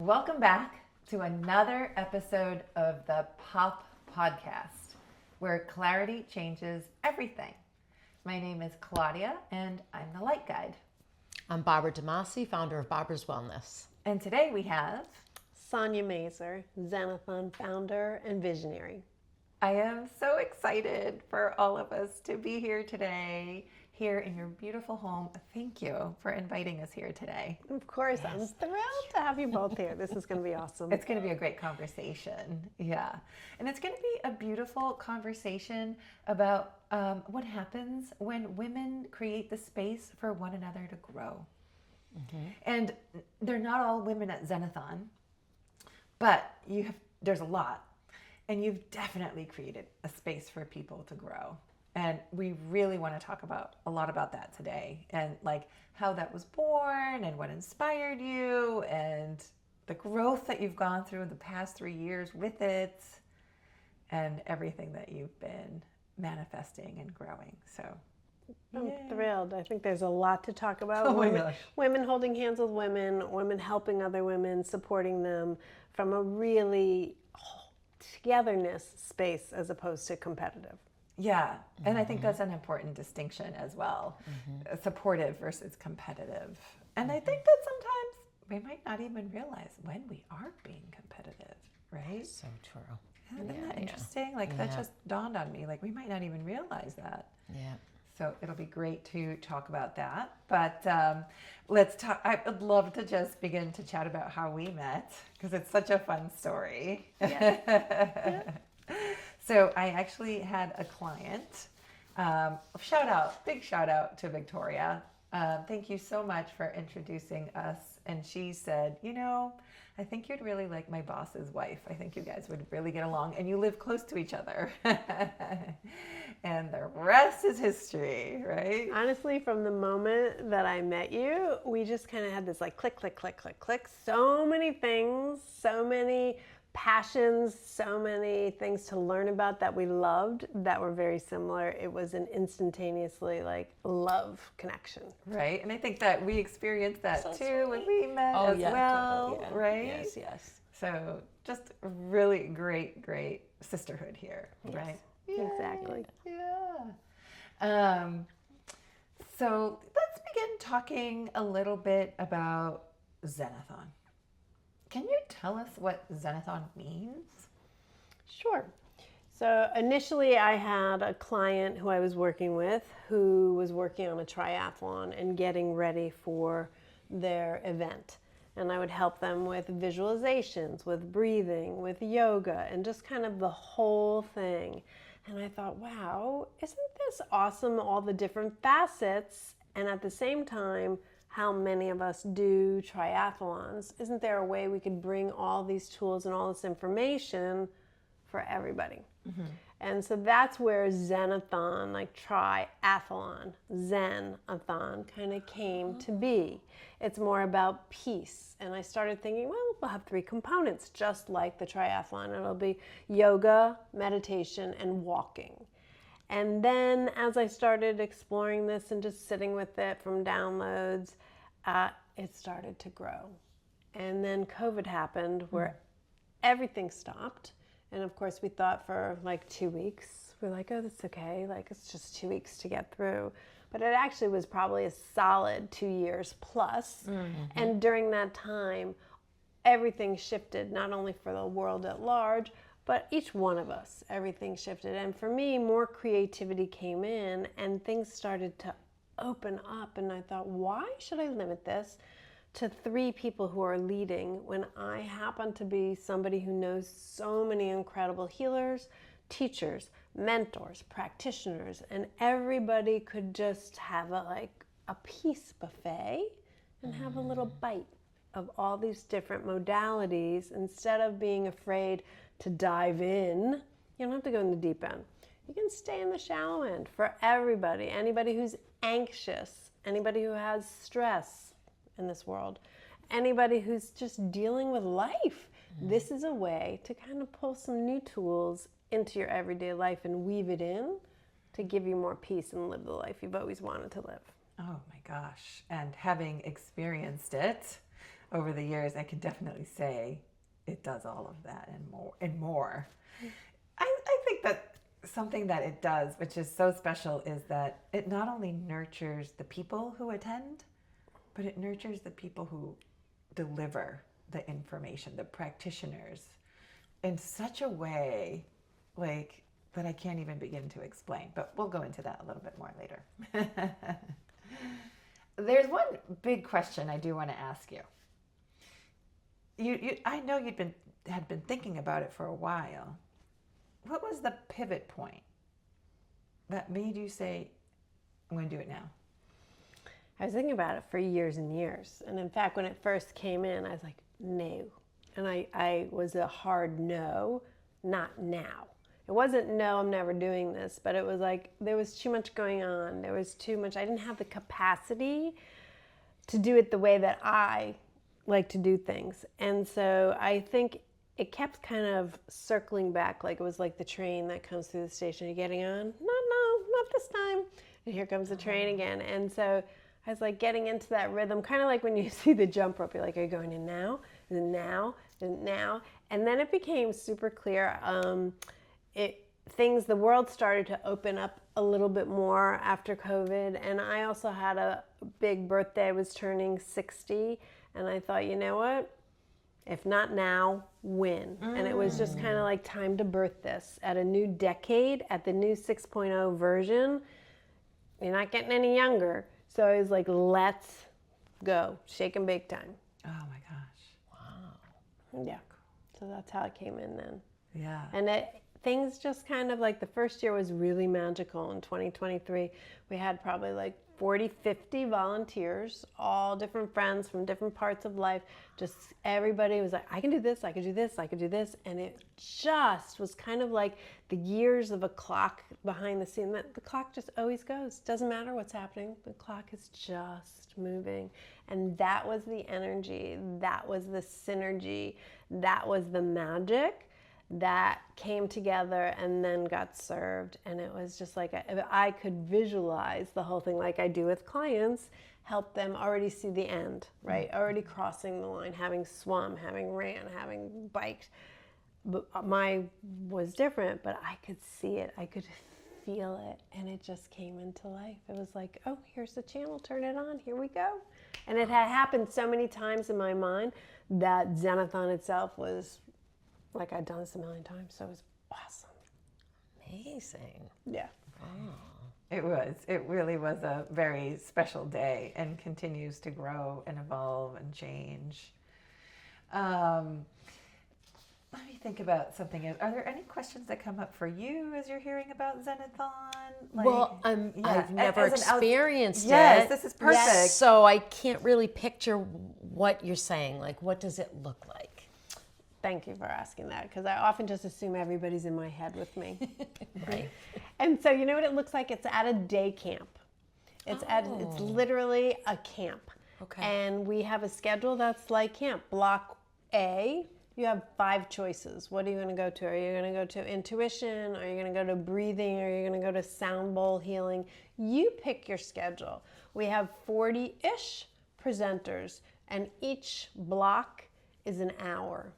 Welcome back to another episode of the Pop Podcast, where clarity changes everything. My name is Claudia, and I'm the Light Guide. I'm Barbara DiMasi, founder of Barbara's Wellness. And today we have Sonya Masur, Zenathon founder and visionary. I am so excited for all of us to be here today, here in your beautiful home. Thank you for inviting us here today. Of course, yes. I'm thrilled to have you both here. This is going to be awesome. It's going to be a great conversation. Yeah. And it's going to be a beautiful conversation about what happens when women create the space for one another to grow. Mm-hmm. And they're not all women at Zenathon, but there's a lot. And you've definitely created a space for people to grow. And we really want to talk a lot about that today, and like how that was born and what inspired you and the growth that you've gone through in the past 3 years with it and everything that you've been manifesting and growing. So I'm thrilled. I think there's a lot to talk about. Oh my gosh. Women holding hands with women helping other women, supporting them from a really togetherness space as opposed to competitive. Yeah, and I think that's an important distinction as well, supportive versus competitive. And I think that sometimes we might not even realize when we are being competitive, right? So true. Isn't that interesting? Like that just dawned on me, like we might not even realize that. Yeah. So it'll be great to talk about that. But let's talk. I would love to just begin to chat about how we met, because it's such a fun story. Yeah. So I actually had a client, big shout out to Victoria. Thank you so much for introducing us. And she said, I think you'd really like my boss's wife. I think you guys would really get along, and you live close to each other. And the rest is history, right? Honestly, from the moment that I met you, we just kind of had this like click, click, click, click, click. So many things, so many passions, so many things to learn about that we loved that were very similar. It was an instantaneously like love connection. Right. And I think that we experienced that too when we met well, totally, right? Yes. So just a really great sisterhood here, right? Yay. Exactly. Yeah. So let's begin talking a little bit about Zenathon. Can you tell us what Zenathon means? Sure. So initially I had a client who I was working with who was working on a triathlon and getting ready for their event. And I would help them with visualizations, with breathing, with yoga, and just kind of the whole thing. And I thought, wow, isn't this awesome, all the different facets, and at the same time, how many of us do triathlons? Isn't there a way we could bring all these tools and all this information for everybody? Mm-hmm. And so that's where Zenathon, like triathlon, Zenathon kind of came to be. It's more about peace. And I started thinking, well, we'll have 3 components, just like the triathlon. It'll be yoga, meditation, and walking. And then as I started exploring this and just sitting with it from downloads, it started to grow. And then COVID happened where everything stopped. And of course we thought for like 2 weeks, we're like, oh, that's okay. Like it's just 2 weeks to get through. But it actually was probably a solid 2 years plus. Mm-hmm. And during that time, everything shifted, not only for the world at large, but each one of us, everything shifted. And for me, more creativity came in and things started to open up. And I thought, why should I limit this to 3 people who are leading when I happen to be somebody who knows so many incredible healers, teachers, mentors, practitioners, and everybody could just have a peace buffet and have a little bite of all these different modalities instead of being afraid to dive in. You don't have to go in the deep end. You can stay in the shallow end for everybody. Anybody who's anxious, anybody who has stress in this world, anybody who's just dealing with life. This is a way to kind of pull some new tools into your everyday life and weave it in to give you more peace and live the life you've always wanted to live. Oh my gosh. And having experienced it, over the years, I can definitely say it does all of that and more. I think that something that it does, which is so special, is that it not only nurtures the people who attend, but it nurtures the people who deliver the information, the practitioners, in such a way like that I can't even begin to explain. But we'll go into that a little bit more later. There's one big question I do want to ask you. I know had been thinking about it for a while. What was the pivot point that made you say, I'm going to do it now? I was thinking about it for years and years. And in fact, when it first came in, I was like, no. And I was a hard no, not now. It wasn't no, I'm never doing this, but it was like there was too much going on. There was too much. I didn't have the capacity to do it the way that I like to do things. And so I think it kept kind of circling back, like it was like the train that comes through the station. You're getting on? No, not this time. And here comes the train again. And so I was like getting into that rhythm, kind of like when you see the jump rope, you're like, are you going in now? Is it now? Is it now? And then it became super clear. The world started to open up a little bit more after COVID. And I also had a big birthday. I was turning 60. And I thought, you know what? If not now, when? And it was just kind of like time to birth this at a new decade, at the new 6.0 version. You're not getting any younger. So I was like, let's go. Shake and bake time. Oh my gosh. Wow. Yeah. So that's how it came in then. Yeah. And things just kind of like the first year was really magical. In 2023, we had probably like 40, 50 volunteers, all different friends from different parts of life. Just everybody was like, I can do this, I can do this, I can do this. And it just was kind of like the gears of a clock behind the scene. That the clock just always goes. Doesn't matter what's happening. The clock is just moving. And that was the energy. That was the synergy. That was the magic that came together and then got served. And it was just like I could visualize the whole thing like I do with clients, help them already see the end, right? Already crossing the line, having swum, having ran, having biked. But my was different, but I could see it. I could feel it. And it just came into life. It was like, oh, here's the channel. Turn it on. Here we go. And it had happened so many times in my mind that Zenathon itself was like I'd done this a million times, so it was awesome. Amazing. Yeah. Oh. It really was a very special day and continues to grow and evolve and change. Let me think about something else. Are there any questions that come up for you as you're hearing about Zenathon? Well, I've never experienced it. Yes, this is perfect. So I can't really picture what you're saying. Like, what does it look like? Thank you for asking that, because I often just assume everybody's in my head with me. Right. And so you know what it looks like? It's at a day camp. It's literally a camp. Okay. And we have a schedule that's like camp. Block A, you have 5 choices. What are you going to go to? Are you going to go to intuition? Are you going to go to breathing? Are you going to go to sound bowl healing? You pick your schedule. We have 40-ish presenters, and each block is an hour.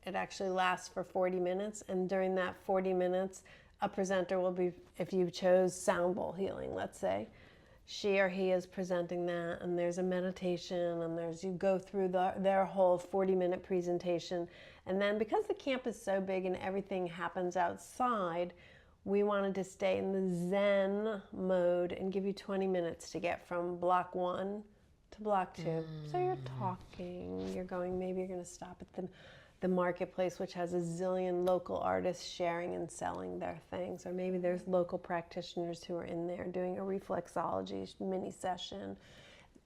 It actually lasts for 40 minutes, and during that 40 minutes, a presenter will be, if you chose sound bowl healing, let's say, she or he is presenting that, and there's a meditation, and you go through their whole 40-minute presentation. And then because the camp is so big and everything happens outside, we wanted to stay in the Zen mode and give you 20 minutes to get from block 1 to block 2. So you're talking, maybe you're going to stop at the marketplace, which has a zillion local artists sharing and selling their things, or maybe there's local practitioners who are in there doing a reflexology mini session.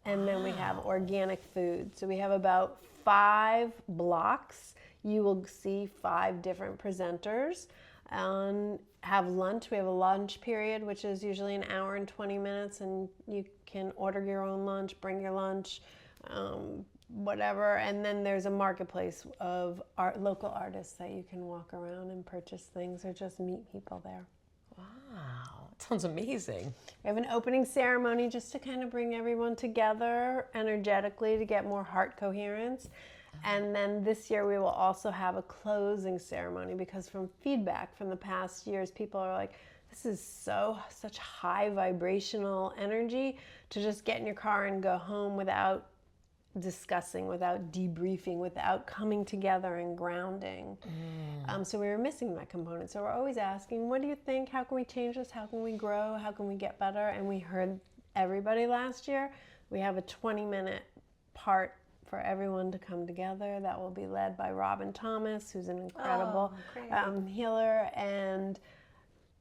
And then we have organic food. So we have about 5 blocks. You will see 5 different presenters and have lunch. We have a lunch period, which is usually an hour and 20 minutes, and you can order your own lunch, bring your lunch, whatever. And then there's a marketplace of local artists that you can walk around and purchase things or just meet people there. Wow. Sounds amazing. We have an opening ceremony just to kind of bring everyone together energetically to get more heart coherence. And then this year we will also have a closing ceremony, because from feedback from the past years, people are like, this is such high vibrational energy to just get in your car and go home without discussing, without debriefing, without coming together and grounding. So we were missing that component. So we're always asking, what do you think? How can we change this? How can we grow? How can we get better? And we heard everybody last year. We have a 20-minute part for everyone to come together. That will be led by Robin Thomas, who's an incredible healer. And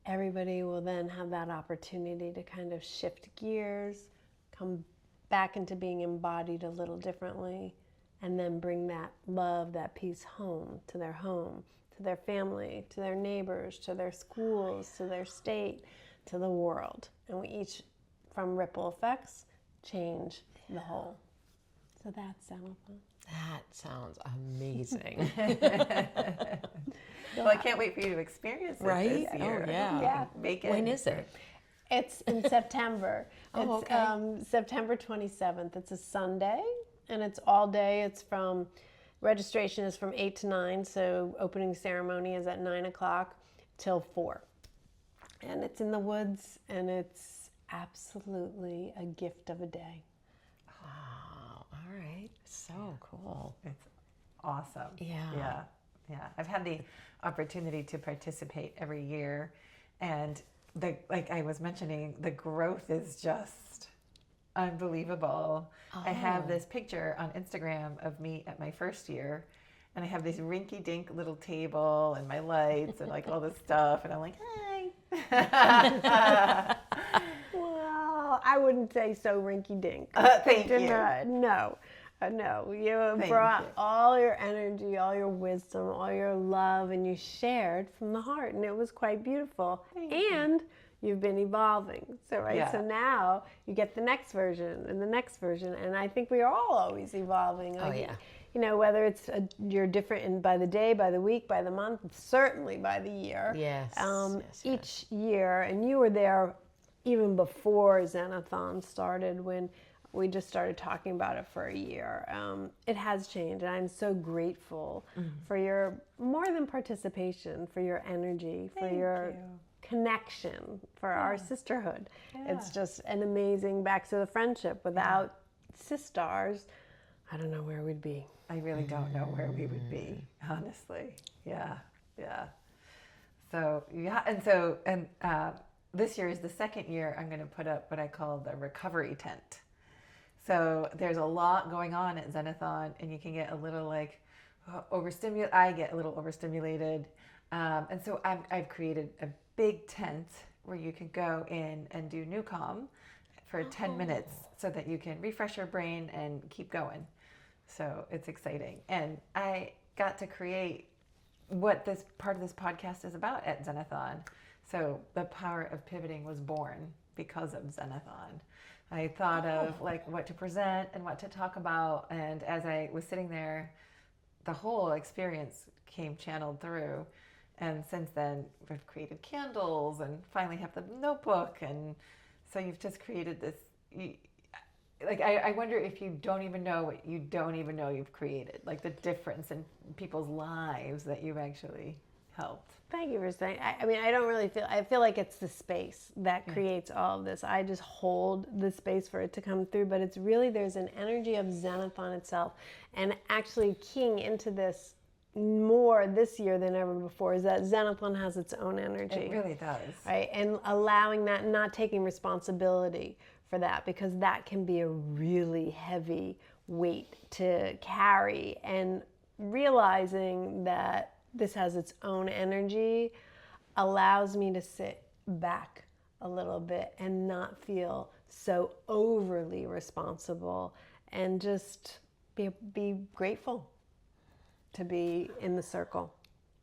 everybody will then have that opportunity to kind of shift gears, come back into being embodied a little differently, and then bring that love, that peace home, to their family, to their neighbors, to their schools, to their state, to the world. And we each, from ripple effects, change the whole. So that's Zenathon. That sounds amazing. Well, I can't wait for you to experience it Right? this year. Oh, yeah. Yeah. Make it. When is it? It's in September. Oh, It's okay. September 27th. It's a Sunday, and it's all day. It's registration is from 8 to 9, so opening ceremony is at 9 o'clock till 4. And it's in the woods, and it's absolutely a gift of a day. Wow. All right. So cool. It's awesome. Yeah. Yeah. I've had the opportunity to participate every year, and like I was mentioning, the growth is just unbelievable. I have this picture on Instagram of me at my first year, and I have this rinky-dink little table and my lights and like all this stuff, and I'm like, hi. Well, I wouldn't say so rinky-dink. Thank you. No, you brought all your energy, all your wisdom, all your love, and you shared from the heart, and it was quite beautiful. And you've been evolving. So so now you get the next version and the next version, and I think we are all always evolving. You know, whether it's you're different by the day, by the week, by the month, certainly by the year. Yes. Each year, and you were there even before Zenathon started, when we just started talking about it for a year. It has changed, and I'm so grateful for your, more than participation, for your energy, for your connection, for our sisterhood. It's just an amazing, back to the friendship. Without sisters, I don't know where we'd be. I really don't know where we would be, honestly. Yeah. So this year is the second year I'm going to put up what I call the recovery tent. So there's a lot going on at Zenathon, and you can get a little like overstimulated. I get a little overstimulated, and so I've created a big tent where you can go in and do new calm for 10 minutes, so that you can refresh your brain and keep going. So it's exciting, and I got to create what this part of this podcast is about at Zenathon. So the power of pivoting was born because of Zenathon. I thought of like what to present and what to talk about, and as I was sitting there, the whole experience came channeled through. And since then, we've created candles and finally have the notebook, and so you've just created this. I wonder if you don't even know what you don't even know you've created, like the difference in people's lives that you've actually helped. Thank you for saying. I mean, I don't really feel. I feel like it's the space that creates all of this. I just hold the space for it to come through, but it's really, there's an energy of Zenathon itself, and actually keying into this more this year than ever before is that Zenathon has its own energy. It really does. Right, and allowing that, not taking responsibility for that, because that can be a really heavy weight to carry, and realizing that this has its own energy allows me to sit back a little bit and not feel so overly responsible, and just be grateful to be in the circle.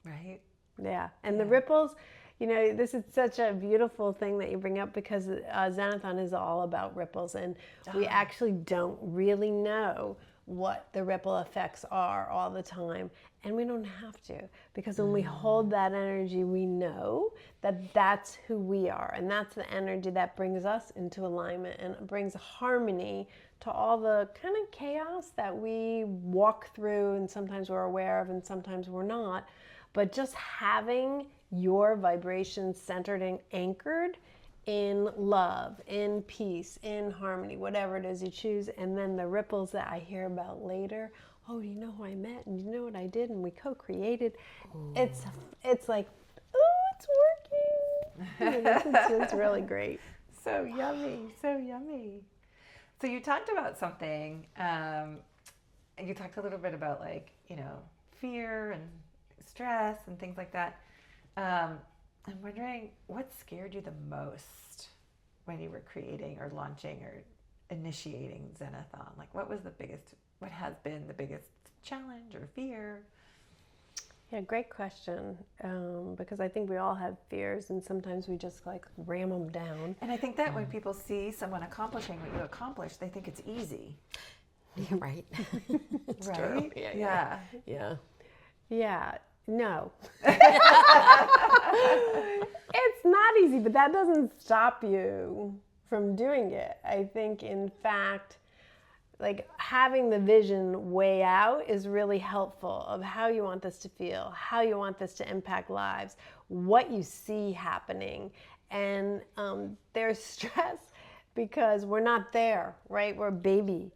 Right. Yeah. And the ripples, you know, this is such a beautiful thing that you bring up, because Zenathon is all about ripples, and we actually don't really know what the ripple effects are all the time. And we don't have to, because when we hold that energy, we know that that's who we are. And that's the energy that brings us into alignment and brings harmony to all the kind of chaos that we walk through, and sometimes we're aware of and sometimes we're not. But just having your vibration centered and anchored in love, in peace, in harmony, whatever it is you choose. And then the ripples that I hear about later, oh, do you know who I met? And you know what I did? And we co-created. It's like, oh, it's working. It's really great. So yummy, so yummy. So you talked about something, you talked a little bit about like, fear and stress and things like that. I'm wondering what scared you the most when you were creating or launching or initiating Zenathon? Like what has been the biggest challenge or fear? Yeah, great question. Because I think we all have fears, and sometimes we just like ram them down. And I think that when people see someone accomplishing what you accomplished, they think it's easy. Yeah, right. It's right? true. Yeah. Yeah. No. It's not easy, but that doesn't stop you from doing it. I think, in fact, like having the vision way out is really helpful of how you want this to feel, how you want this to impact lives, what you see happening. And there's stress because we're not there, right? We're a baby.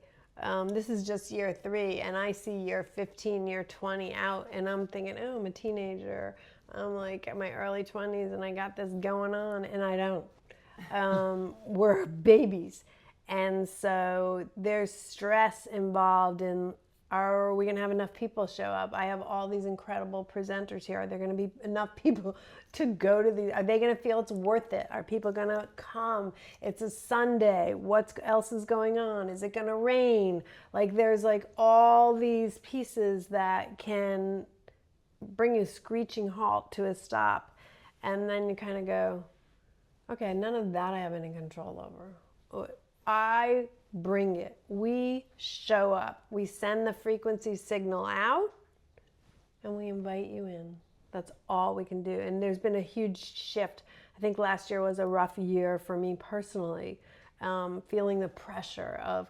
This is just year 3, and I see year 15, year 20 out, and I'm thinking, oh, I'm a teenager. I'm like in my early 20s, and I got this going on, and I don't. We're babies. And so there's stress involved in, are we going to have enough people show up? I have all these incredible presenters here. Are there going to be enough people to go to these? Are they going to feel it's worth it? Are people going to come? It's a Sunday. What else is going on? Is it going to rain? Like there's like all these pieces that can bring you screeching halt to a stop. And then you kind of go, okay, none of that I have any control over. I bring it. We show up. We send the frequency signal out, and we invite you in. That's all we can do. And there's been a huge shift. I think last year was a rough year for me personally, feeling the pressure of,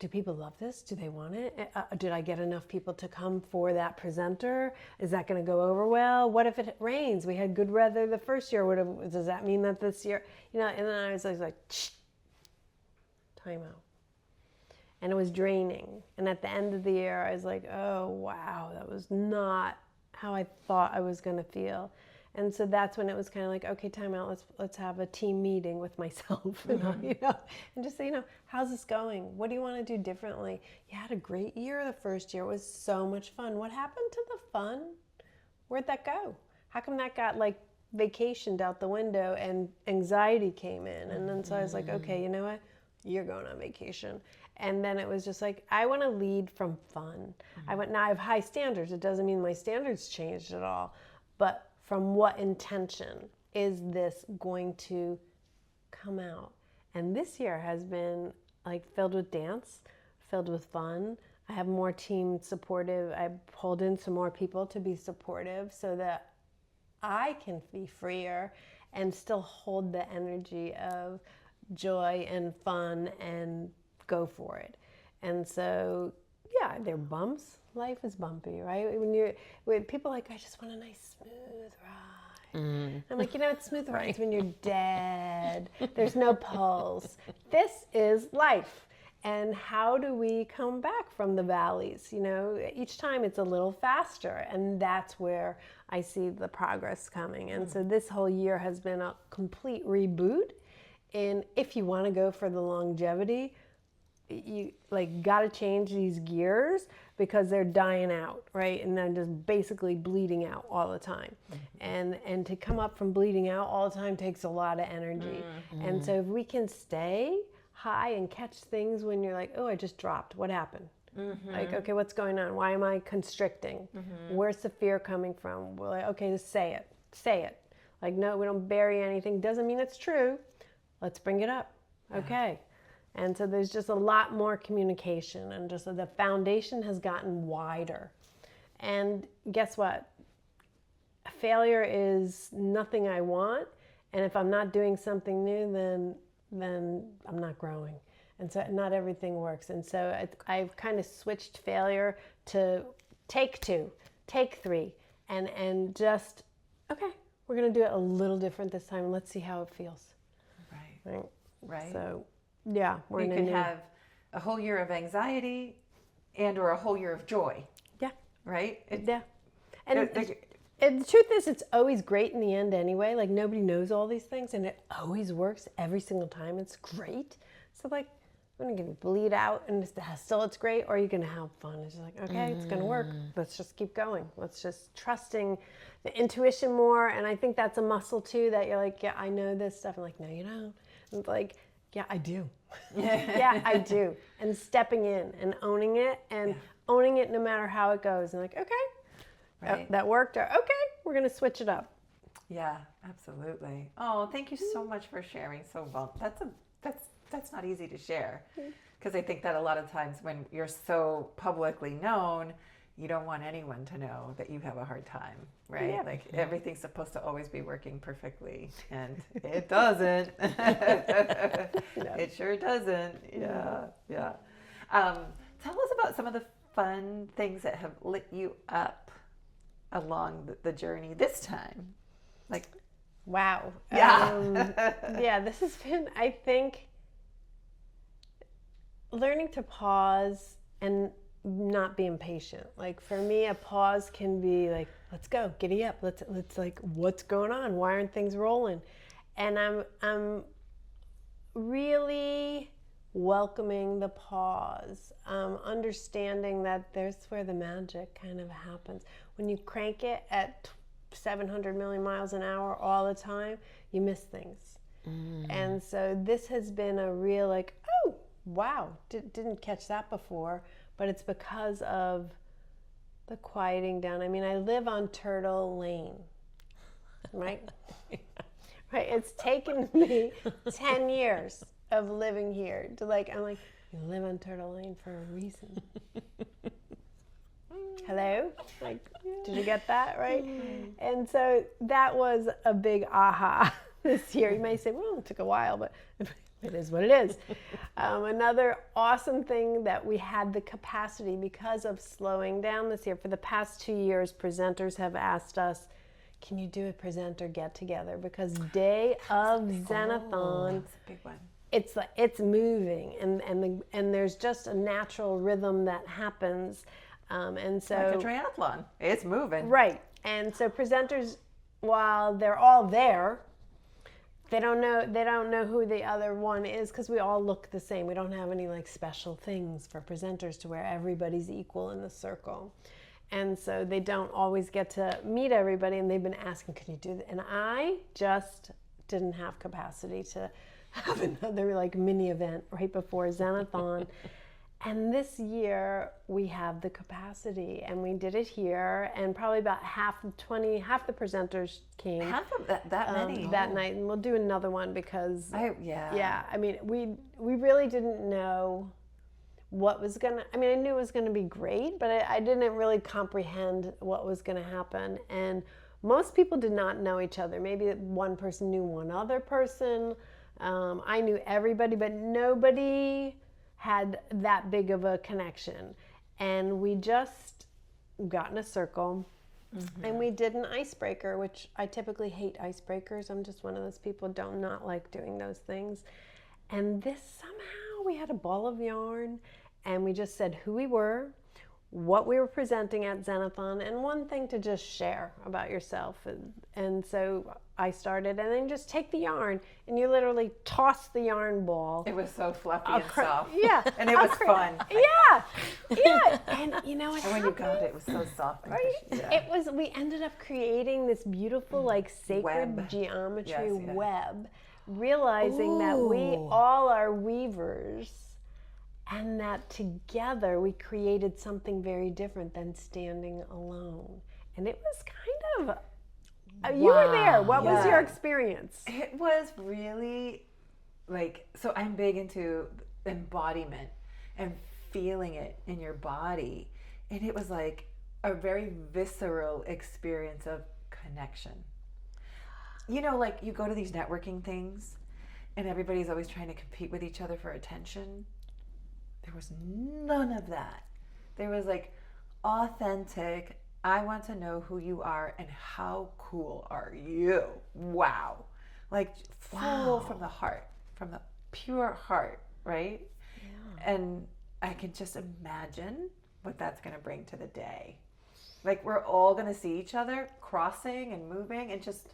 do people love this? Do they want it? Did I get enough people to come for that presenter? Is that going to go over well? What if it rains? We had good weather the first year. Does that mean that this year? And then I was like, time out. And it was draining. And at the end of the year, I was like, oh, wow, that was not how I thought I was going to feel. And so that's when it was kind of like, okay, time out. Let's have a team meeting with myself, and just say, how's this going? What do you want to do differently? You had a great year the first year. It was so much fun. What happened to the fun? Where'd that go? How come that got like vacationed out the window and anxiety came in? And then so I was like, okay, you know what? You're going on vacation. And then it was just like, I want to lead from fun. Now I have high standards. It doesn't mean my standards changed at all. But from what intention is this going to come out? And this year has been like filled with dance, filled with fun. I have more team supportive. I pulled in some more people to be supportive so that I can be freer and still hold the energy of joy and fun and go for it. And so, yeah, there are bumps. Life is bumpy, right? When people are like, I just want a nice smooth ride. I'm like, it's smooth rides when you're dead. There's no pulse. This is life. And how do we come back from the valleys? Each time it's a little faster, and that's where I see the progress coming. And so this whole year has been a complete reboot. And if you want to go for the longevity, you got to change these gears because they're dying out, right? And then just basically bleeding out all the time. And to come up from bleeding out all the time takes a lot of energy. And so if we can stay high and catch things when you're like, oh, I just dropped. What happened? Like, okay, what's going on? Why am I constricting? Where's the fear coming from? We're like, okay, just say it. Say it. Like, no, we don't bury anything. Doesn't mean it's true. Let's bring it up. Okay. And so there's just a lot more communication, and just the foundation has gotten wider. And guess what? Failure is nothing I want. And if I'm not doing something new, then I'm not growing. And so not everything works. And so I've kind of switched failure to take 2, take 3, and just, okay, we're going to do it a little different this time. Let's see how it feels. Right. So, yeah, you can have a whole year of anxiety or a whole year of joy. Yeah. Right? Yeah. And the truth is, it's always great in the end anyway. Like, nobody knows all these things, and it always works every single time. It's great. So, like, I'm going to bleed out, and still it's great, or you're going to have fun. It's just like, okay, it's going to work. Let's just keep going. Let's just trusting the intuition more. And I think that's a muscle, too, that you're like, yeah, I know this stuff. I'm like, no, you don't. And it's like, yeah, I do. Yeah, I do. And stepping in and owning it, and owning it no matter how it goes. And like, okay. Right. That worked. Or, okay, we're going to switch it up. Yeah, absolutely. Oh, thank you so much for sharing so well. That's not easy to share, because I think that a lot of times when you're so publicly known, you don't want anyone to know that you have a hard time, right? Yeah. Like, everything's supposed to always be working perfectly, and it doesn't. It sure doesn't. Yeah. Tell us about some of the fun things that have lit you up along the journey this time. Like, wow. Yeah. This has been, I think, learning to pause and not be impatient. Like, for me, a pause can be like, let's go, giddy up. Let's like, what's going on? Why aren't things rolling? And I'm really welcoming the pause, understanding that there's where the magic kind of happens. When you crank it at 700 million miles an hour all the time, you miss things. And so this has been a real like, oh, wow, didn't catch that before, but it's because of the quieting down. I mean, I live on Turtle Lane, right? Right. It's taken me 10 years of living here to like, I'm like, you live on Turtle Lane for a reason. Hello? Like, did you get that, right? And so that was a big aha this year. You may say, well, it took a while, but it is what it is. Another awesome thing that we had the capacity, because of slowing down this year, for the past 2 years, presenters have asked us, can you do a presenter get together? Because day of Zenathon, that's a big one. It's moving, and there's just a natural rhythm that happens. And so, like a triathlon, it's moving. Right. And so presenters, while they're all there, they don't know who the other one is, because we all look the same. We don't have any like special things for presenters to where everybody's equal in the circle. And so they don't always get to meet everybody, and they've been asking, can you do that? And I just didn't have capacity to have another like mini event right before Zenathon. And this year we have the capacity, and we did it here, and probably about half the presenters came. Half of that many that night, and we'll do another one because I mean, we really didn't know what was gonna. I mean, I knew it was gonna be great, but I didn't really comprehend what was gonna happen. And most people did not know each other. Maybe one person knew one other person. I knew everybody, but nobody had that big of a connection. And we just got in a circle, and we did an icebreaker, which I typically hate icebreakers. I'm just one of those people who do not like doing those things. And this, somehow we had a ball of yarn, and we just said who we were, what we were presenting at Zenathon, and one thing to just share about yourself. And so I started, and then just take the yarn, and you literally toss the yarn ball. It was so fluffy and soft. Yeah. And it was fun. Yeah. And you know what And when you got it, it was so soft. And right? Yeah. It was, we ended up creating this beautiful like sacred Web. geometry Yes, yeah. web, realizing that we all are weavers, and that together we created something very different than standing alone. And it was kind of, you were there. What was your experience? It was really like, so I'm big into embodiment and feeling it in your body. And it was like a very visceral experience of connection. You know, like you go to these networking things and everybody's always trying to compete with each other for attention. There was none of that. There was like authentic, I want to know who you are and how cool are you. Wow. Like full from the heart, from the pure heart, right? Yeah. And I can just imagine what that's going to bring to the day. Like we're all going to see each other crossing and moving and just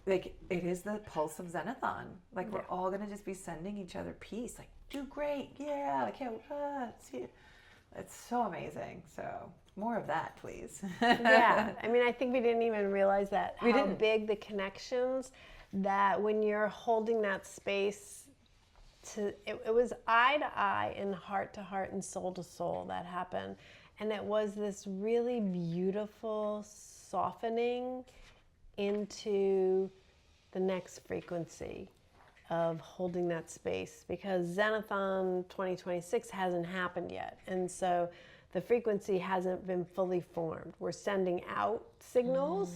like it is the pulse of Zenathon. Like we're all going to just be sending each other peace. Like do great. Yeah. I can't see it. It's so amazing. So more of that, please. Yeah. I mean, I think we didn't even realize that We how didn't. big the connections that when you're holding that space it was eye to eye and heart to heart and soul to soul that happened. And it was this really beautiful softening into the next frequency of holding that space, because Zenathon 2026 hasn't happened yet. And so the frequency hasn't been fully formed. We're sending out signals,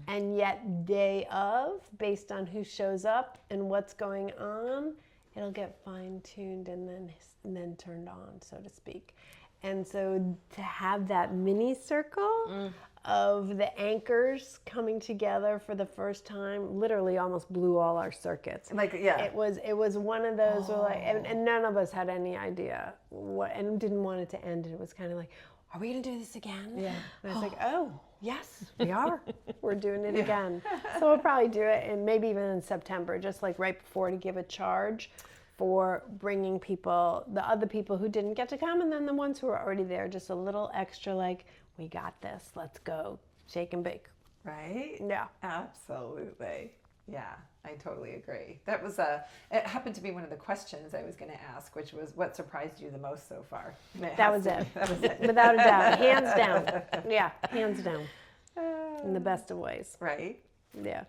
and yet day of, based on who shows up and what's going on, it'll get fine-tuned and then turned on, so to speak. And so to have that mini circle of the anchors coming together for the first time literally almost blew all our circuits. Like, yeah. It was one of those where like, and none of us had any idea what, and didn't want it to end. And it was kind of like, are we going to do this again? Yeah. And I was like, oh, yes, we are. We're doing it again. So we'll probably do it, and maybe even in September, just like right before, to give a charge for bringing people, the other people who didn't get to come, and then the ones who are already there, just a little extra like, we got this, let's go, shake and bake. Right? Yeah. Absolutely. Yeah, I totally agree. That was it happened to be one of the questions I was going to ask, which was what surprised you the most so far? That was it. Without a doubt. Hands down. Yeah, hands down. In the best of ways. Right? Yeah.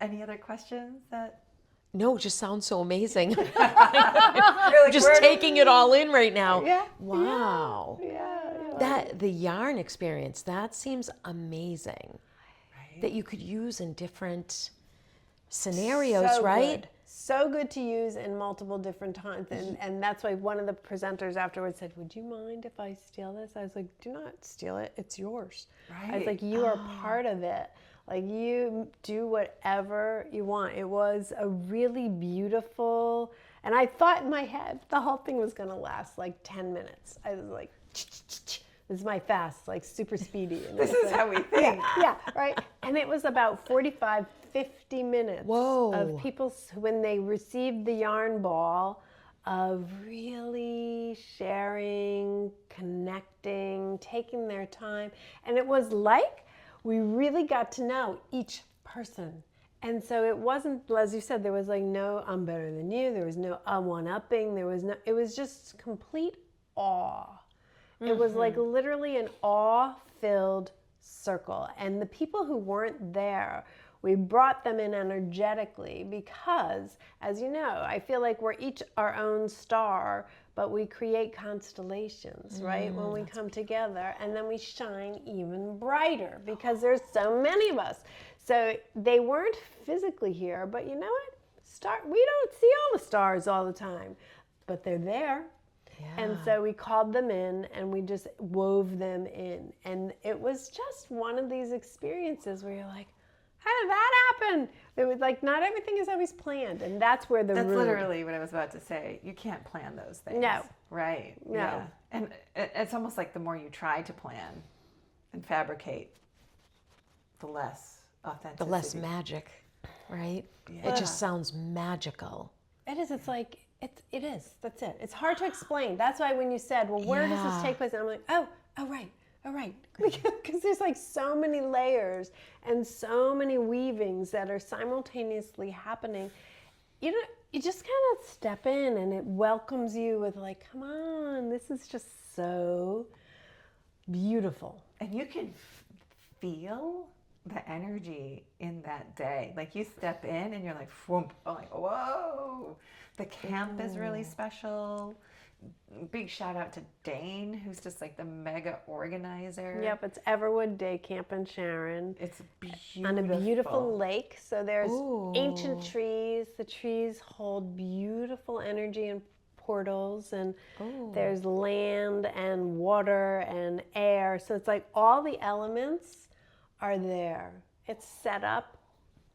Any other questions that... No, it just sounds so amazing. You're like, Just taking it all in right now. Yeah. Wow. Yeah. The yarn experience, that seems amazing. Right? That you could use in different scenarios, So right? good. So good to use in multiple different times. And that's why one of the presenters afterwards said, would you mind if I steal this? I was like, do not steal it. It's yours. I was like, you are part of it. Like, you do whatever you want. It was a really beautiful, and I thought in my head the whole thing was going to last like 10 minutes. I was like, this is my fast, like super speedy. And This is like, how we think. yeah, right. And it was about 45, 50 minutes of people, when they received the yarn ball, of really sharing, connecting, taking their time. And it was like we really got to know each person. And so it wasn't, as you said, there was like no, I'm better than you. There was no one-upping. There was no, it was just complete awe. It was like literally an awe-filled circle. And the people who weren't there, we brought them in energetically because, as you know, I feel like we're each our own star, but we create constellations, right? When we come together, and then we shine even brighter because there's so many of us. So they weren't physically here, but you know what? We don't see all the stars all the time, but they're there. Yeah. And so we called them in and we just wove them in. And it was just one of these experiences where you're like, how did that happen? It was like, not everything is always planned. And that's where the That's literally what I was about to say. You can't plan those things. No. Right. No. Yeah. And it's almost like the more you try to plan and fabricate, the less authenticity. The less magic, right? Yeah. It just sounds magical. It is. It's like, it is. That's it. It's hard to explain. That's why when you said, well, where does this take place? And I'm like, oh, right. Because there's like so many layers and so many weavings that are simultaneously happening. You know, you just kind of step in and it welcomes you with like, come on, this is just so beautiful. And you can feel the energy in that day. Like you step in and you're like, whoomp, I'm like, whoa. The camp is really special. Big shout out to Dane, who's just like the mega organizer. Yep, it's Everwood Day Camp in Sharon. It's beautiful. On a beautiful lake. So there's Ooh. ancient trees. The trees hold beautiful energy and portals, and there's land and water and air. So it's like all the elements are there. It's set up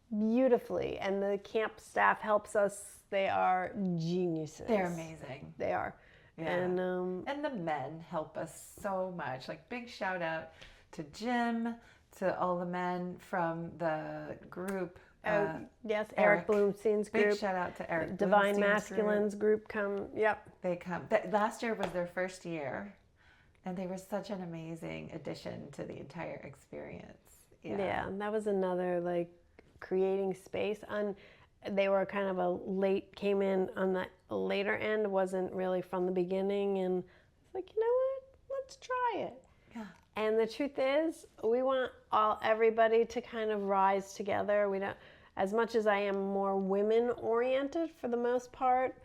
beautifully, and the camp staff helps us. They are geniuses. They're amazing. They are. Yeah. And the men help us so much. Like big shout out to Jim, to all the men from the group. yes, Eric Bloomstein's group. Big shout out to Eric Divine Bloomstein's Masculine's group come. Yep. They come. Last year was their first year, and they were such an amazing addition to the entire experience. Yeah, that was another like creating space. They were kind of came in on the later end, wasn't really from the beginning, and it's like, you know what, let's try it. Yeah. And the truth is, we want everybody to kind of rise together. We don't, as much as I am more women oriented for the most part,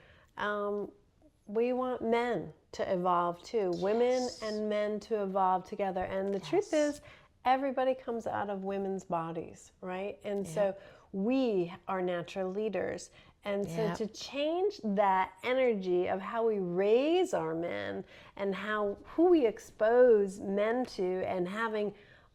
we want men to evolve too. Women and men to evolve together. And the truth is, everybody comes out of women's bodies, right? And so we are natural leaders. And so to change that energy of how we raise our men and who we expose men to, and having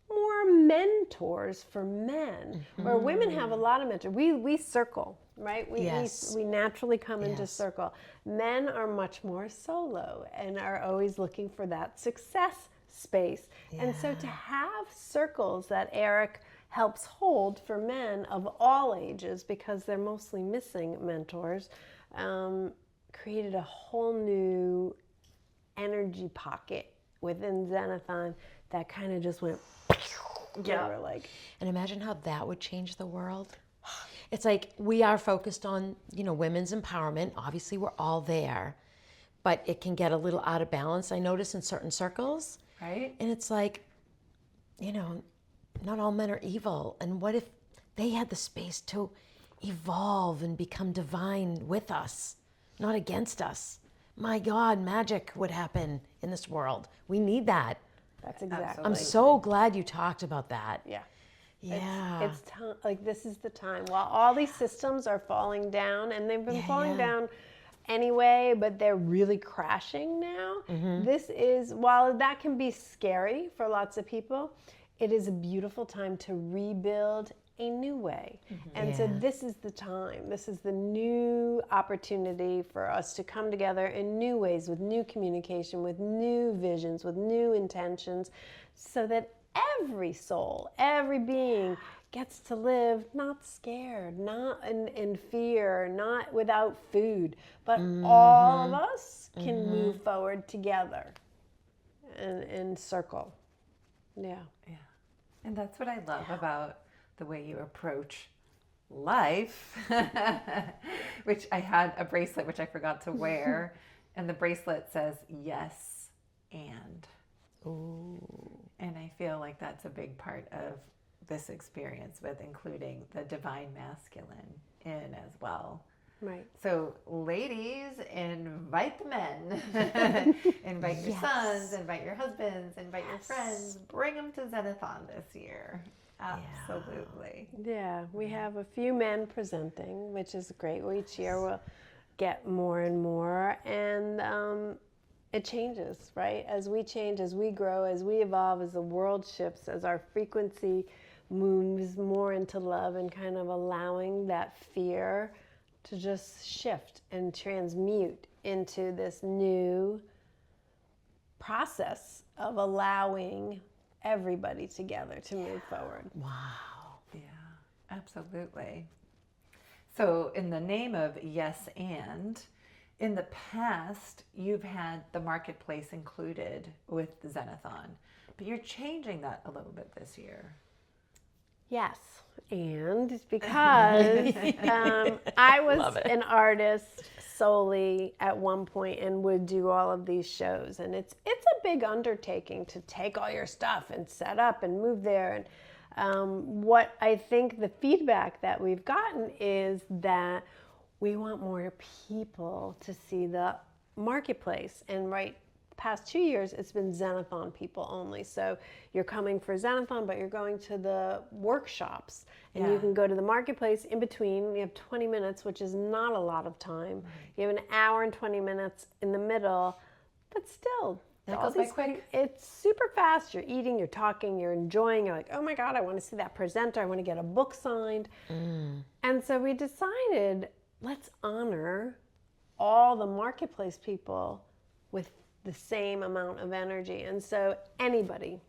more mentors for men, where women have a lot of mentors. We circle, right? We naturally come into circle. Men are much more solo and are always looking for that success space. And so to have circles that Eric helps hold for men of all ages, because they're mostly missing mentors, created a whole new energy pocket within Zenathon that kind of just went, Yeah. like. And imagine how that would change the world. It's like we are focused on, women's empowerment. Obviously, we're all there, but it can get a little out of balance, I notice, in certain circles. Right? And it's like, not all men are evil. And what if they had the space to evolve and become divine with us, not against us? My God, magic would happen in this world. We need that. That's exactly. I'm so glad you talked about that. Yeah. Yeah. It's time. Like, this is the time. While all these systems are falling down, and they've been falling down anyway, but they're really crashing now. This is, while that can be scary for lots of people, it is a beautiful time to rebuild a new way. And so this is the time. This is the new opportunity for us to come together in new ways, with new communication, with new visions, with new intentions, so that every soul, every being gets to live not scared, not in fear, not without food, but all of us can move forward together in circle. Yeah. Yeah. And that's what I love about the way you approach life, which I had a bracelet, which I forgot to wear. And the bracelet says, yes, and. Ooh. And I feel like that's a big part of this experience, with including the divine masculine in as well. Right. So ladies, invite the men, invite your sons, invite your husbands, invite your friends, bring them to Zenathon this year. Absolutely. Yeah, we have a few men presenting, which is great. Each year we'll get more and more, and it changes, right? As we change, as we grow, as we evolve, as the world shifts, as our frequency moves more into love, and kind of allowing that fear to just shift and transmute into this new process of allowing everybody together to move forward. Wow. Yeah, absolutely. So in the name of yes and, in the past, you've had the marketplace included with the Zenathon, but you're changing that a little bit this year. Yes, and because I was an artist solely at one point and would do all of these shows, and it's a big undertaking to take all your stuff and set up and move there, What I think the feedback that we've gotten is that we want more people to see the marketplace. And past 2 years, it's been Zenathon people only. So you're coming for Zenathon, but you're going to the workshops. And you can go to the marketplace in between. You have 20 minutes, which is not a lot of time. You have an hour and 20 minutes in the middle, but still. That goes by quick. It's super fast. You're eating, you're talking, you're enjoying. You're like, oh my God, I want to see that presenter. I want to get a book signed. And so we decided, let's honor all the marketplace people with the same amount of energy. And so anybody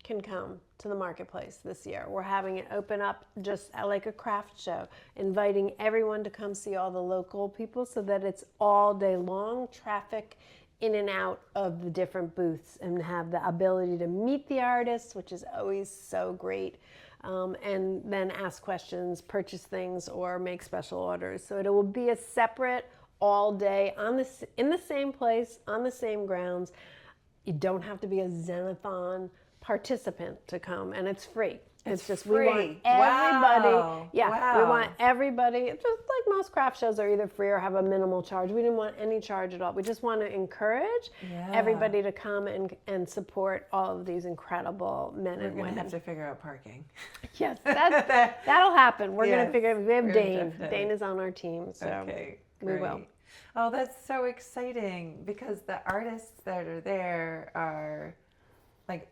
can come to the marketplace this year. We're having it open up just like a craft show, inviting everyone to come see all the local people so that it's all day long traffic in and out of the different booths and have the ability to meet the artists, which is always so great. And then ask questions, purchase things, or make special orders. So it will be a separate all day in the same place, on the same grounds. You don't have to be a Zenathon participant to come, and it's free. It's just free. We want everybody. Wow. Yeah, Wow. we want everybody. It's just like most craft shows are either free or have a minimal charge. We didn't want any charge at all. We just want to encourage everybody to come and support all of these incredible men and We're women. gonna have to figure out parking. Yes, that'll happen. We're gonna figure. We have Dane. Definitely. Dane is on our team, so Okay, we great. will. Oh, that's so exciting because the artists that are there are like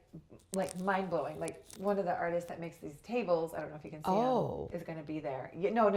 mind blowing. Like one of the artists that makes these tables, I don't know if you can see him, is going to be there. Yeah, no,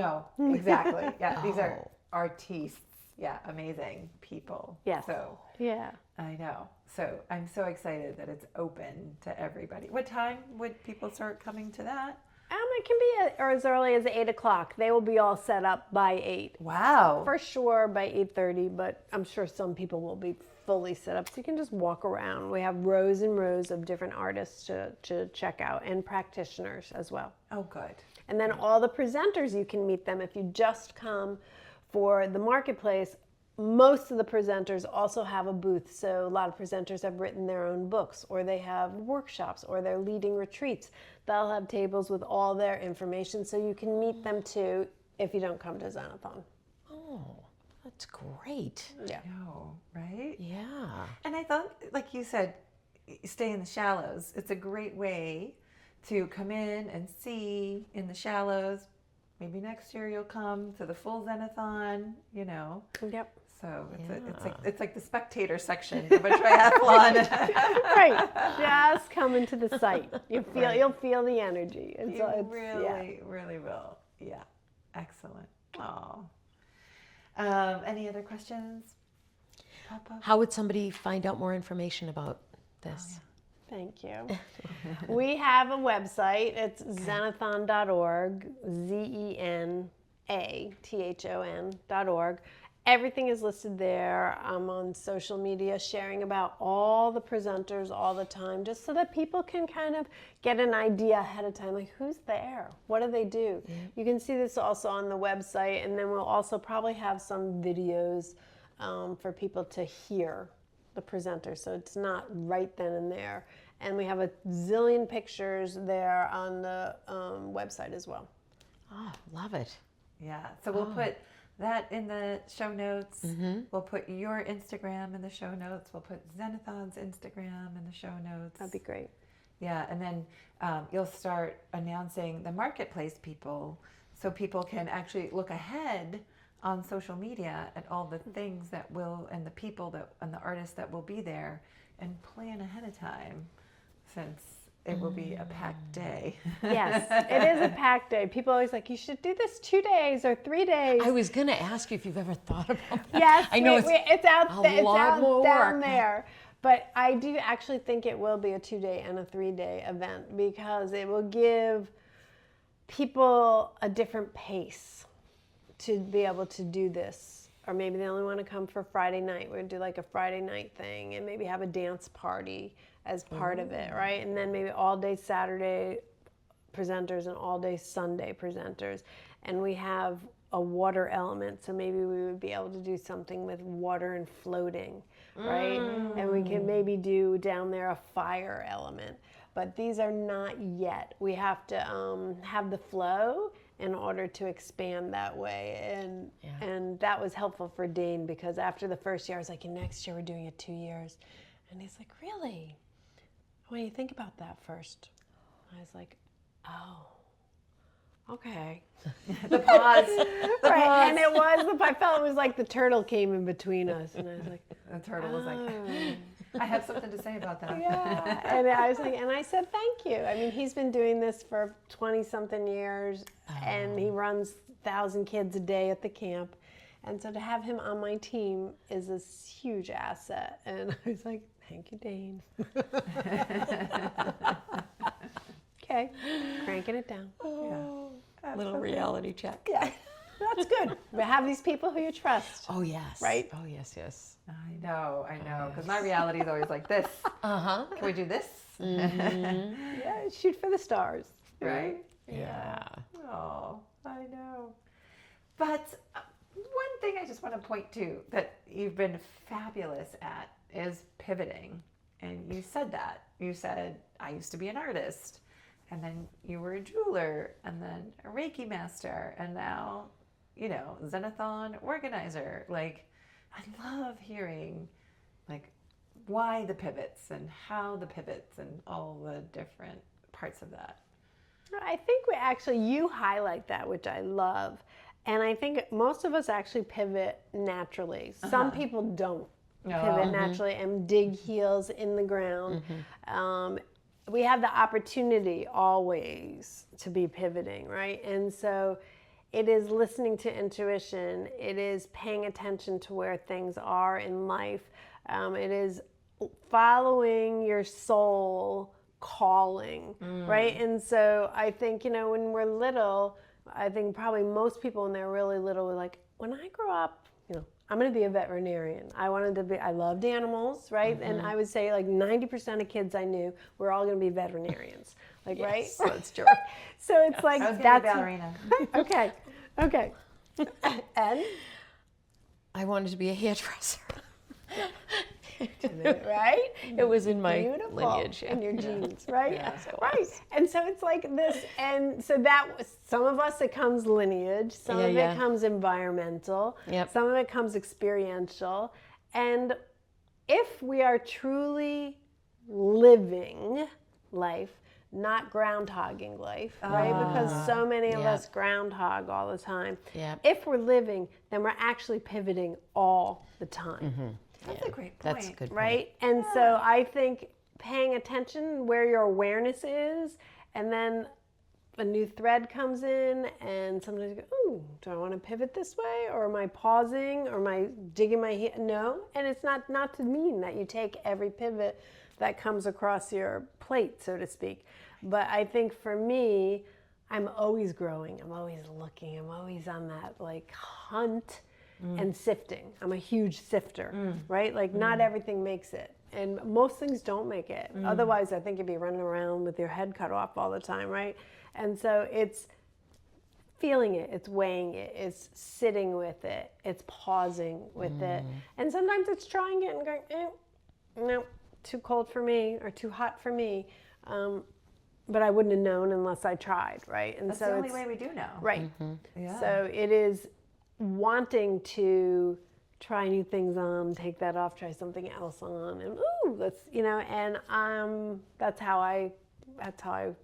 exactly. Yeah, these are artists. Yeah, amazing people. Yes. So Yeah. I know. So I'm so excited that it's open to everybody. What time would people start coming to that? It can be or as early as 8 o'clock. They will be all set up by 8. Wow. For sure by 8:30, but I'm sure some people will be fully set up. So you can just walk around. We have rows and rows of different artists to check out and practitioners as well. Oh, good. And then all the presenters, you can meet them if you just come for the marketplace. Most of the presenters also have a booth. So a lot of presenters have written their own books, or they have workshops, or they're leading retreats. They'll have tables with all their information, so you can meet them too if you don't come to Zenathon. Oh, that's great. Yeah. No, right? Yeah. And I thought, like you said, stay in the shallows. It's a great way to come in and see in the shallows. Maybe next year you'll come to the full Zenathon, Yep. So it's like the spectator section of a triathlon. Right. Just come into the site. You'll feel the energy. And You so it's, really will. Yeah. Excellent. Oh. Any other questions? Pop up? How would somebody find out more information about this? Thank you. We have a website. It's zenathon.org, zenathon.org. Everything is listed there. I'm on social media sharing about all the presenters all the time, just so that people can kind of get an idea ahead of time, like who's there? What do they do? Yeah. You can see this also on the website, and then we'll also probably have some videos for people to hear the presenter, so it's not right then and there. And we have a zillion pictures there on the website as well. Oh, love it. Yeah, so we'll put that in the show notes. Mm-hmm. We'll put your Instagram in the show notes. We'll put Zenathon's Instagram in the show notes. That'd be great. Yeah, and then you'll start announcing the marketplace people so people can actually look ahead on social media at all the things that will, and the people that, and the artists that will be there, and plan ahead of time, since it will be a packed day. Yes, it is a packed day. People always like, you should do this 2 days or 3 days. I was going to ask you if you've ever thought about that. Yes, I know it's out more down work. there. But I do actually think it will be a 2-day and a 3-day event, because it will give people a different pace to be able to do this. Or maybe they only want to come for Friday night. We're going to do like a Friday night thing and maybe have a dance party as part of it, right? And then maybe all day Saturday presenters and all day Sunday presenters. And we have a water element, so maybe we would be able to do something with water and floating, right? And we can maybe do down there a fire element. but these are not yet. We have to have the flow in order to expand that way. And that was helpful for Dane, because after the first year, I was like, next year we're doing it 2 years. And he's like, really? When you think about that first. I was like, oh, okay. The pause. The Right, pause. and it was, I felt it was like the turtle came in between us. And I was like, The turtle was like, I have something to say about that. yeah. And I was like, and I said, thank you. I mean, he's been doing this for 20 something years, and he runs 1,000 kids a day at the camp. And so to have him on my team is a huge asset. And I was like, thank you, Dane. Okay, cranking it down. Yeah. Little reality check. Yeah, that's good. But have these people who you trust. Oh, yes. Right? Oh, yes, yes. I know. Because my reality is always like this. Uh-huh. Can we do this? Yeah, shoot for the stars. Right? Yeah. Oh, I know. But one thing I just want to point to that you've been fabulous at is pivoting. And you said that. You said, I used to be an artist. And then you were a jeweler, and then a Reiki master, and now, Zenathon organizer. Like, I love hearing, like, why the pivots and how the pivots and all the different parts of that. I think you highlight that, which I love. And I think most of us actually pivot naturally. Some people don't pivot naturally and dig heels in the ground. We have the opportunity always to be pivoting, right? And so it is listening to intuition. It is paying attention to where things are in life. It is following your soul calling, right? And so I think, when we're little, I think probably most people when they're really little were like, when I grow up, I'm going to be a veterinarian. I loved animals, right? And I would say like 90% of kids I knew were all going to be veterinarians, like, right? That's true. So it's like, I was that's a ballerina. okay. And I wanted to be a hairdresser. right? It was in my Beautiful. lineage. In your genes, right? Yes, it Right. was. And so it's like this, and so that was, some of us it comes lineage, some of it comes environmental, some of it comes experiential. And if we are truly living life, not groundhogging life, right? Because so many of us groundhog all the time. If we're living, then we're actually pivoting all the time. That's a great point. That's a good point. Right? And so I think paying attention where your awareness is, and then a new thread comes in, and sometimes you go, ooh, do I want to pivot this way? Or am I pausing? Or am I digging my heel? No. And it's not to mean that you take every pivot that comes across your plate, so to speak. But I think for me, I'm always growing. I'm always looking. I'm always on that like hunt and sifting. I'm a huge sifter, right? Like not everything makes it. And most things don't make it. Otherwise, I think you'd be running around with your head cut off all the time, right? And so it's feeling it, it's weighing it, it's sitting with it, it's pausing with it. And sometimes it's trying it and going, no, too cold for me or too hot for me. But I wouldn't have known unless I tried, right? And That's so the only way we do know. right. Yeah. So it is wanting to try new things on, take that off, try something else on, and ooh, let's and that's how I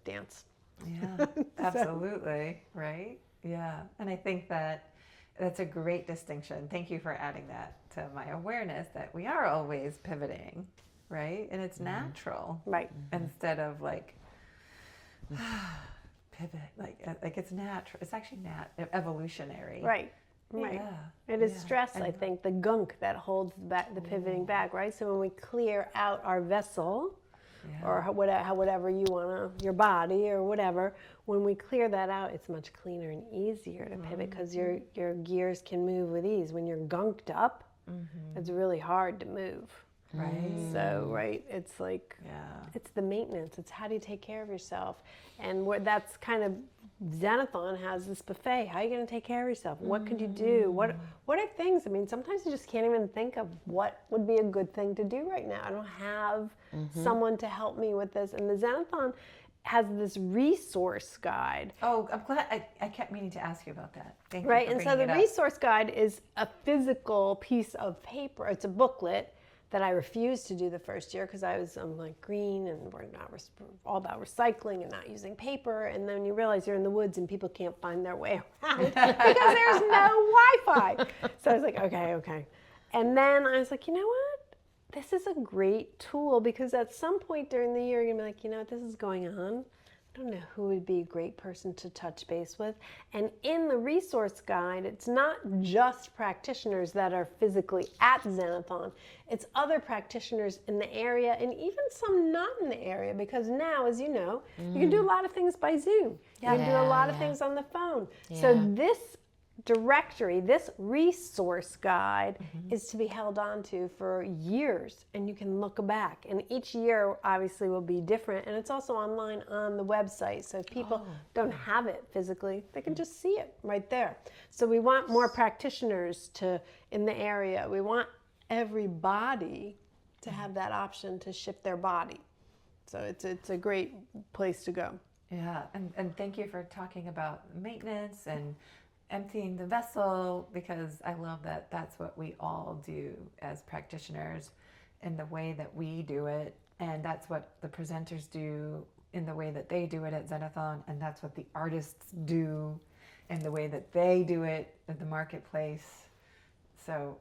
dance. Yeah, absolutely. Right? Yeah. And I think that's a great distinction. Thank you for adding that to my awareness that we are always pivoting, right? And it's natural. Right. Instead of like pivot, like it's natural. It's actually evolutionary. Right. Right. Yeah. It is stress, I think, the gunk that holds back the pivoting back, right? So when we clear out our vessel, or whatever you want to, your body or whatever, when we clear that out, it's much cleaner and easier to pivot because your gears can move with ease. When you're gunked up, it's really hard to move. Right. So, right, it's like, it's the maintenance. It's how do you take care of yourself? And that's kind of, Zenathon has this buffet. How are you going to take care of yourself? What could you do? What are things? I mean, sometimes you just can't even think of what would be a good thing to do right now. I don't have someone to help me with this. And the Zenathon has this resource guide. Oh, I'm glad. I kept meaning to ask you about that. Thank you Right, for and so bringing the it up. resource guide is a physical piece of paper. It's a booklet that I refused to do the first year because I'm like green and we're not all about recycling and not using paper. And then you realize you're in the woods and people can't find their way around because there's no Wi-Fi. So I was like, okay. And then I was like, you know what? This is a great tool because at some point during the year, you're gonna be like, you know what, this is going on. I don't know who would be a great person to touch base with. And in the resource guide, it's not just practitioners that are physically at Zenathon. It's other practitioners in the area and even some not in the area because now, as you know, you can do a lot of things by Zoom. You can do a lot of things on the phone. So this directory, this resource guide is to be held on to for years, and you can look back, and each year obviously will be different, and it's also online on the website, so if people don't have it physically, they can just see it right there. So we want more practitioners in the area. We want everybody to have that option to shift their body. So it's a great place to go. Yeah, and thank you for talking about maintenance and emptying the vessel, because I love that that's what we all do as practitioners in the way that we do it, and that's what the presenters do in the way that they do it at Zenathon, and that's what the artists do in the way that they do it at the marketplace. So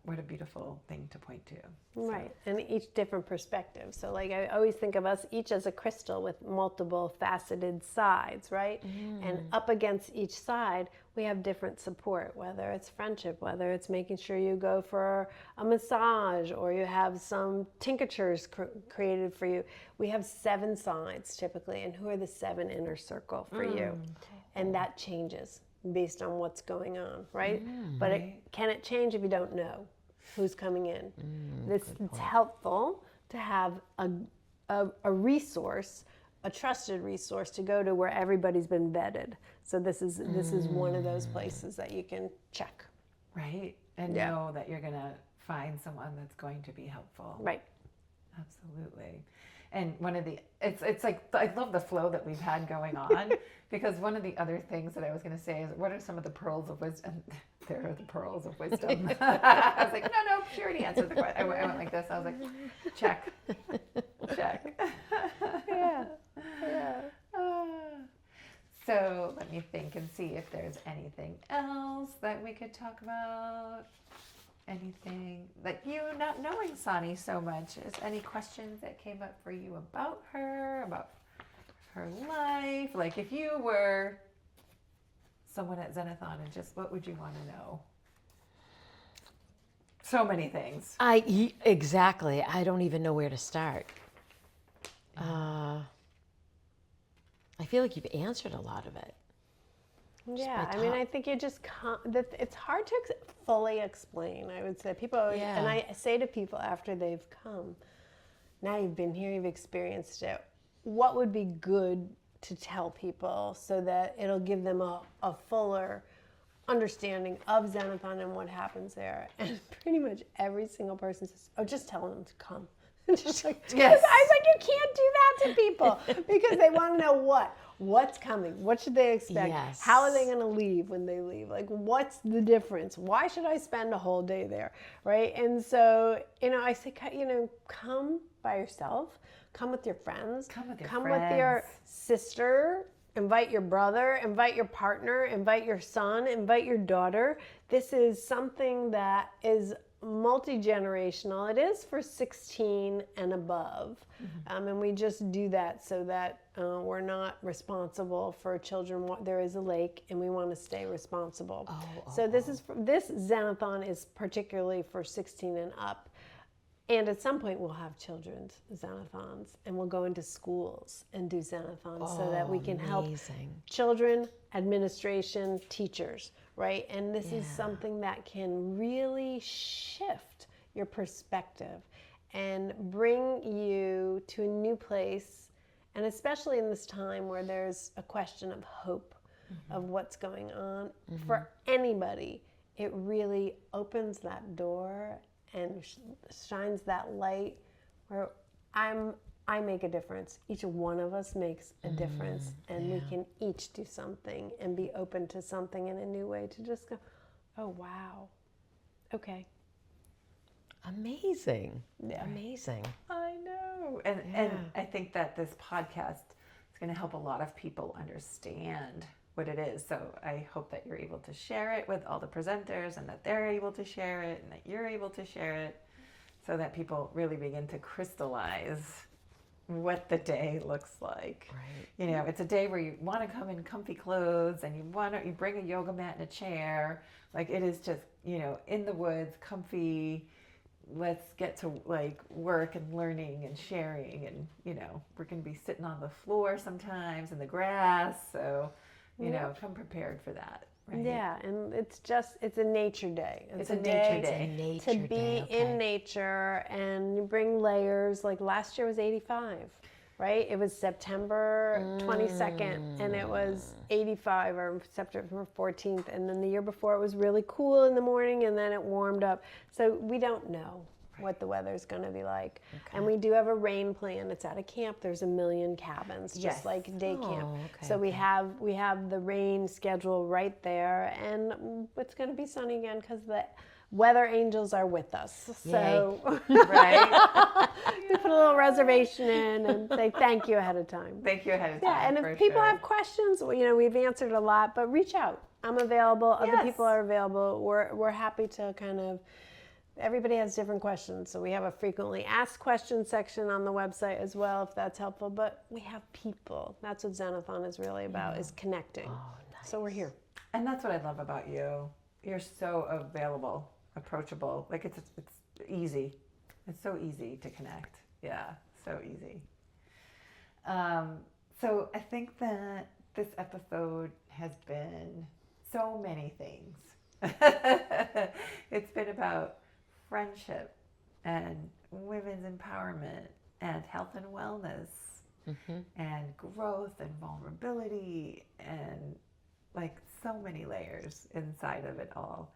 what a beautiful thing to point to. Right, and each different perspective. So like I always think of us each as a crystal with multiple faceted sides, right? And up against each side, we have different support, whether it's friendship, whether it's making sure you go for a massage or you have some tinctures created for you. We have 7 sides typically, and who are the 7 inner circle for you? And that changes based on what's going on, right? But can it change if you don't know who's coming in? It's helpful to have a resource, a trusted resource to go to where everybody's been vetted. So this is one of those places that you can check. Right, and know that you're gonna find someone that's going to be helpful. Right. Absolutely. And it's like, I love the flow that we've had going on, because one of the other things that I was going to say is, what are some of the pearls of wisdom? There are the pearls of wisdom. I was like, no, she already answered the question. I went like this. I was like, check. Yeah. So let me think and see if there's anything else that we could talk about. Anything that you, not knowing Sonny so much, is any questions that came up for you about her life? Like if you were someone at Zenathon, and just what would you want to know? So many things. Exactly. I don't even know where to start. I feel like you've answered a lot of it. Yeah, I mean, I think you just can't, it's hard to fully explain, I would say. People always, and I say to people after they've come, now you've been here, you've experienced it, what would be good to tell people so that it'll give them a fuller understanding of Zenathon and what happens there? And pretty much every single person says, oh, just tell them to come. Just like, yes. I was like, you can't do that to people because they want to know what's coming, what should they expect, how are they going to leave when they leave, like what's the difference, why should I spend a whole day there, right? And so, I say, come by yourself, come with your friends, come with your sister, invite your brother, invite your partner, invite your son, invite your daughter. This is something that is multi-generational. It is for 16 and above, and we just do that so that we're not responsible for children. There is a lake, and we want to stay responsible. This Zenathon is particularly for 16 and up, and at some point we'll have children's Zenathons, and we'll go into schools and do Zenathons so that we can help children, administration, teachers. Right, and this is something that can really shift your perspective and bring you to a new place. And especially in this time where there's a question of hope, of what's going on, for anybody, it really opens that door and shines that light where I make a difference. Each one of us makes a difference, and we can each do something and be open to something in a new way to just go, oh, wow. Okay. Amazing. Yeah. Amazing. I know. And I think that this podcast is going to help a lot of people understand what it is. So I hope that you're able to share it with all the presenters, and that they're able to share it, and that you're able to share it, so that people really begin to crystallize what the day looks like. Right. You know, it's a day where you want to come in comfy clothes, and you bring a yoga mat and a chair. Like, it is just, you know, in the woods, comfy. Let's get to like work and learning and sharing, and you know, we're going to be sitting on the floor sometimes in the grass. So, you know, come prepared for that. Right? Yeah, and it's a nature day. It's a nature day. Nature To be day, okay. in nature, and you bring layers. Like last year was 85, right? It was September 22nd, and it was 85, or September 14th. And then the year before it was really cool in the morning, and then it warmed up. So we don't know what the weather's going to be like. And we do have a rain plan. It's at a camp. There's 1 million cabins, just like day camp. Okay, So we have the rain schedule right there, and it's going to be sunny again because the weather angels are with us. So Right? we put a little reservation in and say thank you ahead of time. Thank you ahead of time. Yeah, and if people have questions, you know, we've answered a lot, but reach out. I'm available. Other people are available. We're happy to kind of. Everybody has different questions, so we have a frequently asked questions section on the website as well, if that's helpful. But we have people. That's what Zenathon is really about, is connecting. Oh, nice. So we're here. And that's what I love about you. You're so available, approachable. Like it's easy. It's so easy to connect. Yeah, so easy. So I think that this episode has been so many things. It's been about friendship and women's empowerment and health and wellness and growth and vulnerability and like so many layers inside of it all.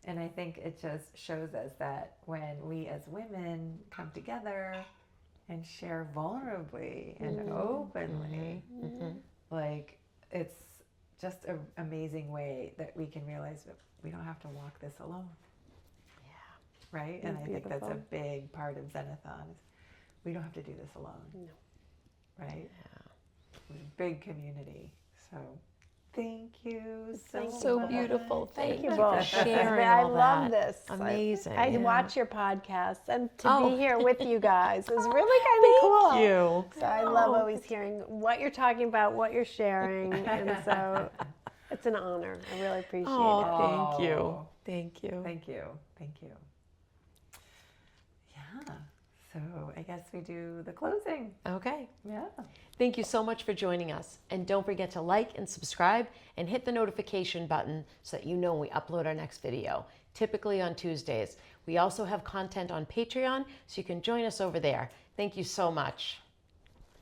And I think it just shows us that when we as women come together and share vulnerably and openly, like it's just an amazing way that we can realize that we don't have to walk this alone. Right? And I think that's a big part of Zenathon. Is we don't have to do this alone. No. Right? Yeah. We're a big community. So thank you so much. Beautiful. Thank you both. Sharing I all love that. this. Amazing. I watch your podcast, and to be here with you guys is really kind of cool. Thank you. So I love always hearing what you're talking about, what you're sharing, and so it's an honor. I really appreciate it. Thank you. Thank you. Thank you. Thank you. Yeah. So I guess we do the closing. Okay. Yeah. Thank you so much for joining us. And don't forget to like and subscribe and hit the notification button so that you know when we upload our next video, typically on Tuesdays. We also have content on Patreon, so you can join us over there. Thank you so much.